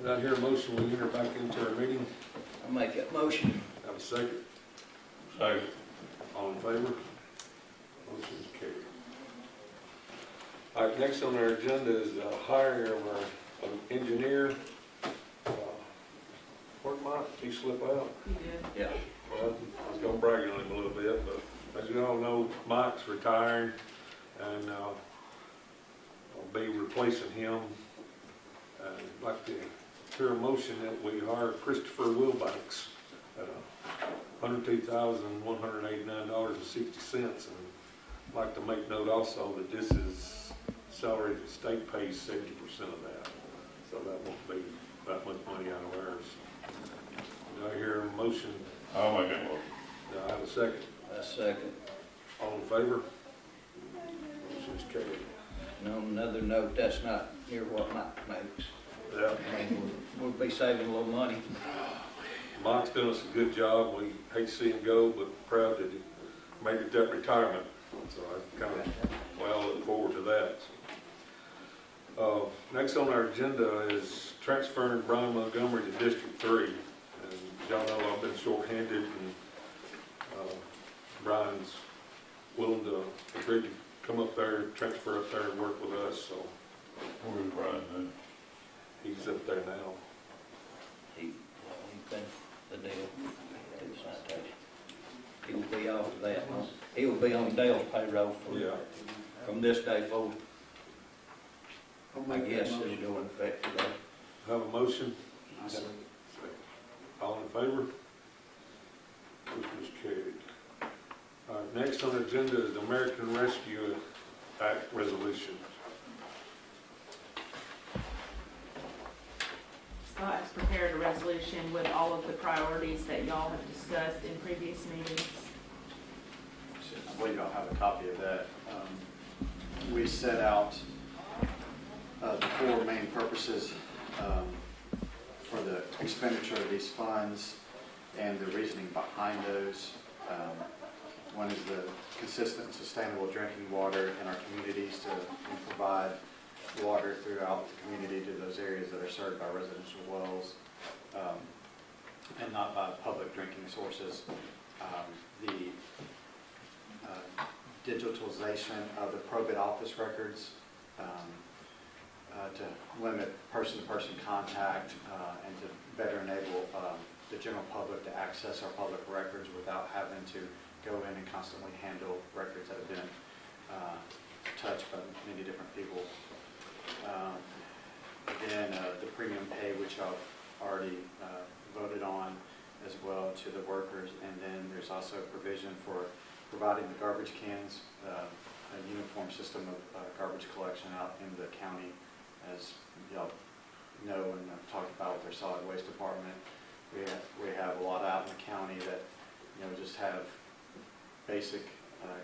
Did I hear a motion, we enter back into our meeting? I'll make that motion. Have a second? Second. All in favor? Motion is carried. All right, next on our agenda is hiring of our engineer. Where'd Mike? Did he slip out? You did. Yeah. Well, I was gonna brag on him a little bit, but as you all know, Mike's retiring, and I'll be replacing him. I'd like to hear a motion that we hire Christopher Wilbanks at $102,189.60, and I'd like to make note also that this is salary the state pays 70% of that, so that won't be that much money out of ours. Do I hear a motion? I'll make that motion. Do I have a second? A second. All in favor? Motion is carried. And on another note, that's not near what Mike makes. Yeah. I mean, we'll be saving a little money. Mike's doing us a good job. We hate to see him go, but proud that he made it that retirement. So I kind of, well, look forward to that. Next on our agenda is transferring Brian Montgomery to District 3. And y'all know I've been short-handed, and Brian's willing to agree to come up there, transfer up there and work with us. So Where's Brian then? he's up there now. He finished the deal to the sanitation. He will be off of that. He will be on Dale's payroll from this day forward. I guess it'll go in effect today. Have a motion? All in favor? Motion is carried. All right, next on the agenda is the American Rescue Act resolution. Scott has prepared a resolution with all of the priorities that y'all have discussed in previous meetings. I believe y'all have a copy of that. We set out the four main purposes for the expenditure of these funds and the reasoning behind those. One is the consistent and sustainable drinking water in our communities to provide water throughout the community to those areas that are served by residential wells and not by public drinking sources. The digitalization of the probate office records to limit person-to-person contact and to better enable the general public to access our public records without having to go in and constantly handle records that have been touched by many different people. Again, the premium pay, which I've already voted on as well to the workers, and then there's also provision for providing the garbage cans, a uniform system of garbage collection out in the county. As y'all know and I've talked about with our solid waste department, we have a lot out in the county that just have basic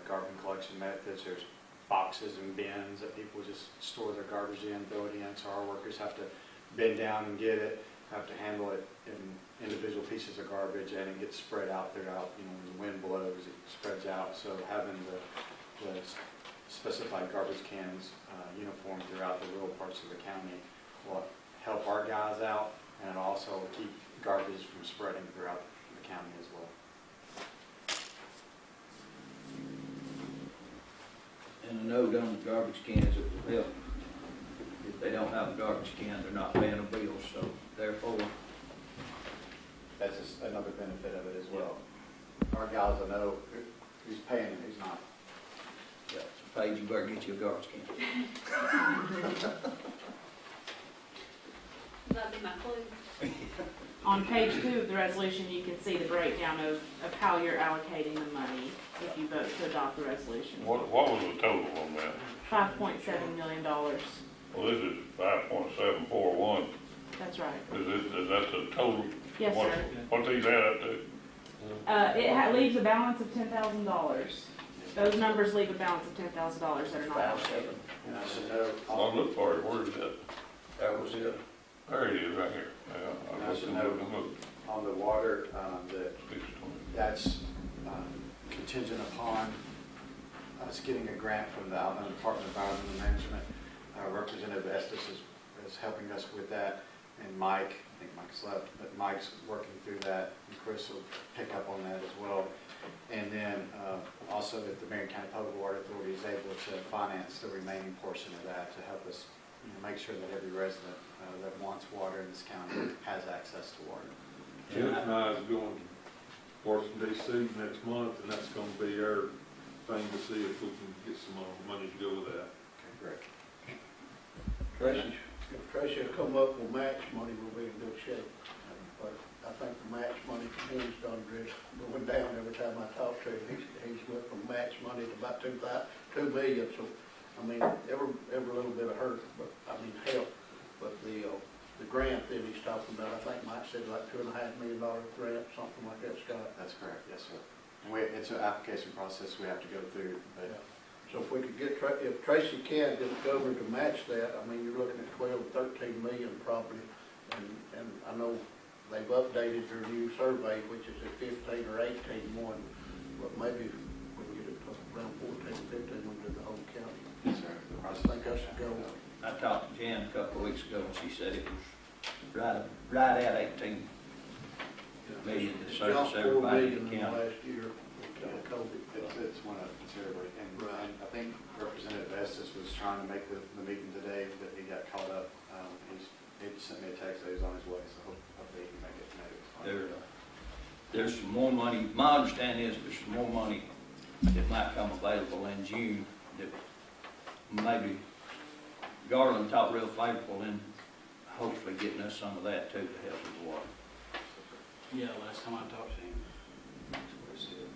garbage collection methods. There's boxes and bins that people just store their garbage in, throw it in, so our workers have to bend down and get it, have to handle it in individual pieces of garbage, and it gets spread out throughout, when the wind blows, it spreads out. So having the specified garbage cans uniform throughout the rural parts of the county will help our guys out, and it'll also keep garbage from spreading throughout the county as well. And a note on the garbage cans, it will help. If they don't have a garbage can, they're not paying a bill, so therefore. That's just another benefit of it as well. Our guys will know who's paying and who's not. Yeah, so Paige, you better get you a garbage can. That'd be my clue. On page 2 of the resolution, you can see the breakdown of how you're allocating the money if you vote to adopt the resolution. What was the total on that? $5.7 million. Well, this is 5.741. That's right. Is that the total? Yes, sir. What these add up to? It leaves a balance of $10,000. Those numbers leave a balance of $10,000 that are not allocated. And I should know. I'll look for it. Where is that? That was it. There it is, right here. And I should know on the water that's contingent upon us getting a grant from the Alabama Department of Environmental Management. Representative Estes is helping us with that. and Mike, I think Mike's left, but Mike's working through that, and Chris will pick up on that as well. And then also if the Marion County Public Water Authority is able to finance the remaining portion of that to help us, make sure that every resident that wants water in this county has access to water. Jeff and I is going to Washington DC next month, and that's gonna be our thing to see if we can get some more money to go with that. Okay, great. Tracy, if Tracy will come up with match money, we'll be in good shape. But I think the match money from him's done going down every time I talk to him. He's went from match money to about $2 million. So, I mean, every little bit of hurt, but I mean help. But the grant that he's talking about, I think Mike said like $2.5 million grant, something like that, Scott. That's correct, yes, sir. And it's an application process we have to go through, but Yeah. So if we could get, if Tracy can get the government to match that, I mean, you're looking at 12, 13 million probably. And I know they've updated their new survey, which is at 15 or 18 one, but maybe we can get it to around 14, 15 when we do the whole county. yes, sir. The I process think that's the goal. I talked to Jan a couple of weeks ago, and she said it was right at 18 million to It's service jumped 4 everybody in million the in the county. last year with COVID. It's went up considerably, and Right. I think Representative Estes was trying to make the meeting today, but he got caught up. He sent me a text that he was on his way, so hopefully he can make it. There's some more money, my understanding is there's some more money that might come available in June that maybe Garland talked real favorable in hopefully getting us some of that too to help with the water. Yeah, last time I talked to him, that's what he said.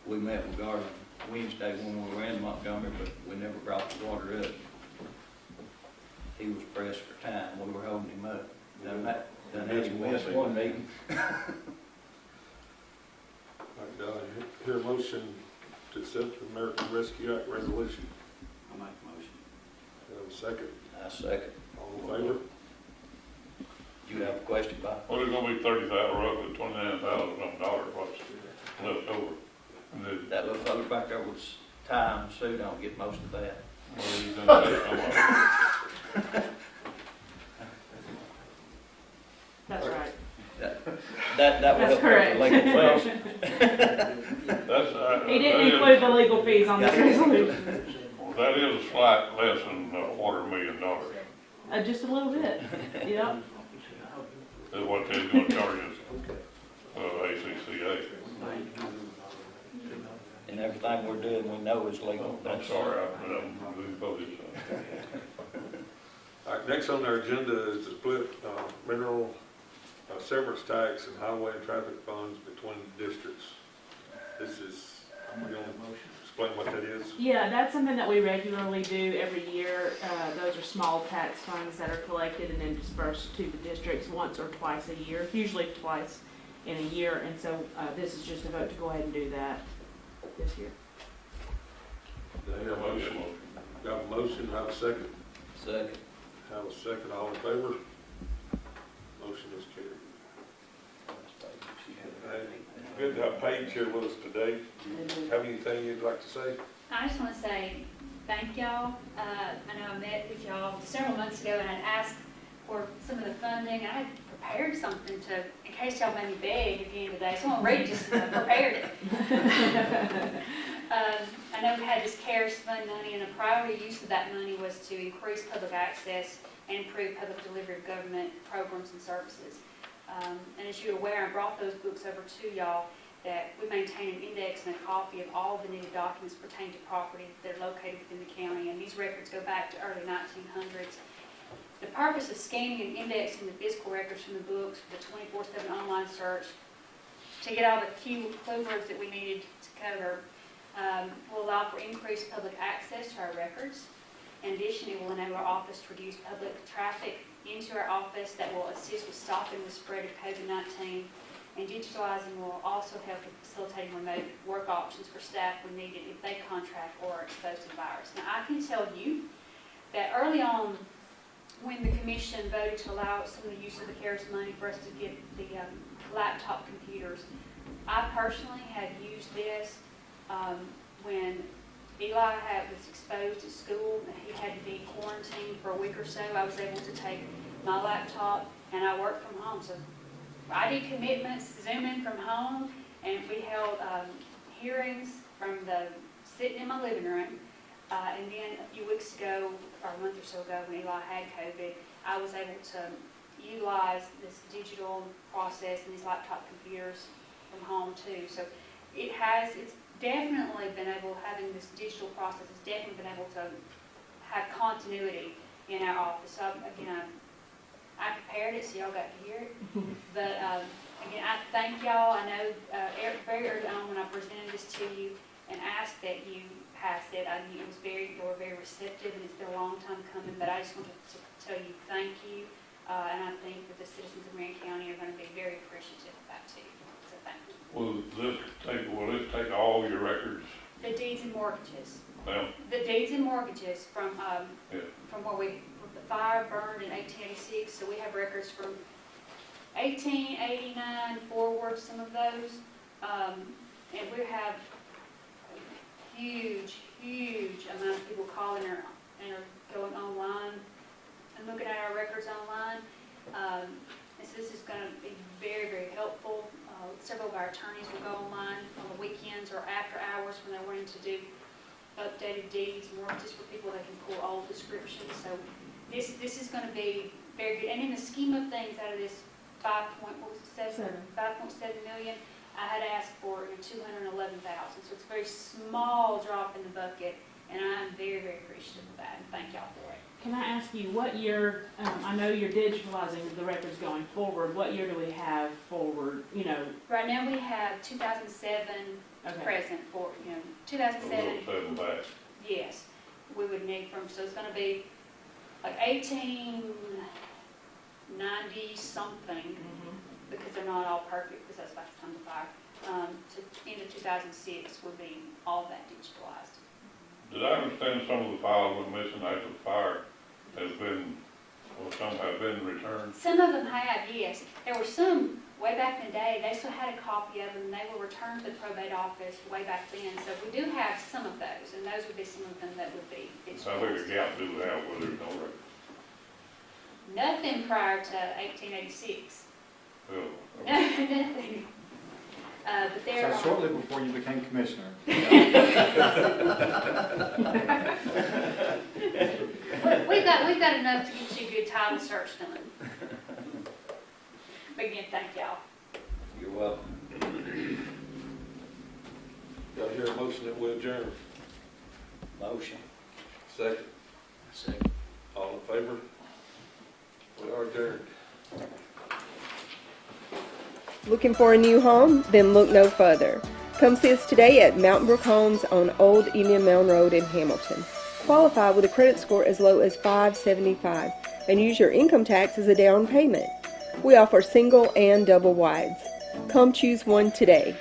We met with Garland Wednesday when we were in Montgomery, but we never brought the water up. He was pressed for time, we were holding him up. Done had him miss one meeting. I'd hear a motion to accept the American Rescue Act resolution. I'll make the motion. Have a second. I second. All in favor? You have a question, Bob? Well, there's gonna be roughly $29,000 what's left over. And then, That little fella back there was tie and Sue don't get most of that. well, he's gonna take some of it. That's right. That will That's help with the legal correct. fees. That's, He didn't include the legal fees on this resolution. that is a slight less than $250,000. Just a little bit, yep. Is what they're gonna charge us, ACCA. And everything we're doing, we know is legal. I'm sorry, we voted, so. All right, next on our agenda is to split mineral severance tax and highway and traffic funds between districts. This is, I'm going to explain what that is. Yeah, that's something that we regularly do every year. Those are small tax funds that are collected and then dispersed to the districts once or twice a year, usually twice in a year. And so this is just a vote to go ahead and do that this year. Do I hear a motion? Got a motion, have a second? Second. Have a second, all in favor? Motion is carried. Good to have Paige here with us today. Do you have anything you'd like to say? I just want to say thank y'all. I know I met with y'all several months ago and I'd asked for some of the funding. I had prepared something to, in case y'all made me beg again today. Someone read just prepared it. I know we had this CARES fund money, and a priority use of that money was to increase public access and improve public delivery of government programs and services. And as you're aware, I brought those books over to y'all, that we maintain an index and a copy of all the needed documents pertaining to property that are located within the county, and these records go back to early 1900s. The purpose of scanning and indexing the physical records from the books for the 24/7 online search to get all the key clue words that we needed to cover will allow for increased public access to our records. In addition, it will enable our office to reduce public traffic into our office that will assist with stopping the spread of COVID-19, and digitalizing will also help with facilitating remote work options for staff when needed if they contract or are exposed to the virus. Now, I can tell you that early on, when the commission voted to allow some of the use of the CARES money for us to get the laptop computers, I personally have used this when Eli was exposed at school. He had to be quarantined for a week or so. I was able to take my laptop, and I work from home. So I did commitments, Zooming from home, and we held hearings from sitting in my living room. And then a few weeks ago, or a month or so ago, when Eli had COVID, I was able to utilize this digital process and these laptop computers from home too. So it's definitely been able, having this digital process has definitely been able to have continuity in our office. So again, I prepared it so y'all got to hear it. But again, I thank y'all. I know very early on when I presented this to you and asked that you pass it, you were very receptive, and it's been a long time coming. But I just wanted to tell you thank you, and I think that the citizens of Marion County are going to be very appreciative of that too. So thank you. Will this take all your records? The deeds and mortgages. Well, The deeds and mortgages from yeah. from where the fire burned in 1886. So we have records from 1889 forward, some of those, and we have a huge amount of people calling and are going online and looking at our records online. And so this is going to be very, very helpful. Several of our attorneys will go online on the weekends or after hours when they're wanting to do updated deeds, mortgages for people that can pull old descriptions. So this is going to be very good. And in the scheme of things, out of this 5.7 million, I had asked for 211,000. So it's a very small drop in the bucket, and I'm very, very appreciative of that. And thank y'all for it. Can I ask you, what year, I know you're digitalizing the records going forward, what year do we have forward, Right now we have 2007 Okay. present for, A little 2007. seven back. Yes, we would need so it's going to be like 1890 something, because they're not all perfect, because that's about the time of fire. To end of 2006 would be all that digitalized. Did I understand some of the files were missing after the fire some have been returned? Some of them have, yes. There were some way back in the day, they still had a copy of them, and they were returned to the probate office way back then. So we do have some of those, and those would be some of them that would be So I think a gap do have where there's no record. nothing prior to 1886. Well, Nothing. But there So are. shortly before you became commissioner. We've got enough to get you a good title search done. But again, thank y'all. You're welcome. Y'all hear a motion that we adjourn? Motion. Second. Second. All in favor? We are adjourned. Looking for a new home? Then look no further. Come see us today at Mountain Brook Homes on Old Indian Mound Road in Hamilton. Qualify with a credit score as low as 575 and use your income tax as a down payment. We offer single and double wides. Come choose one today.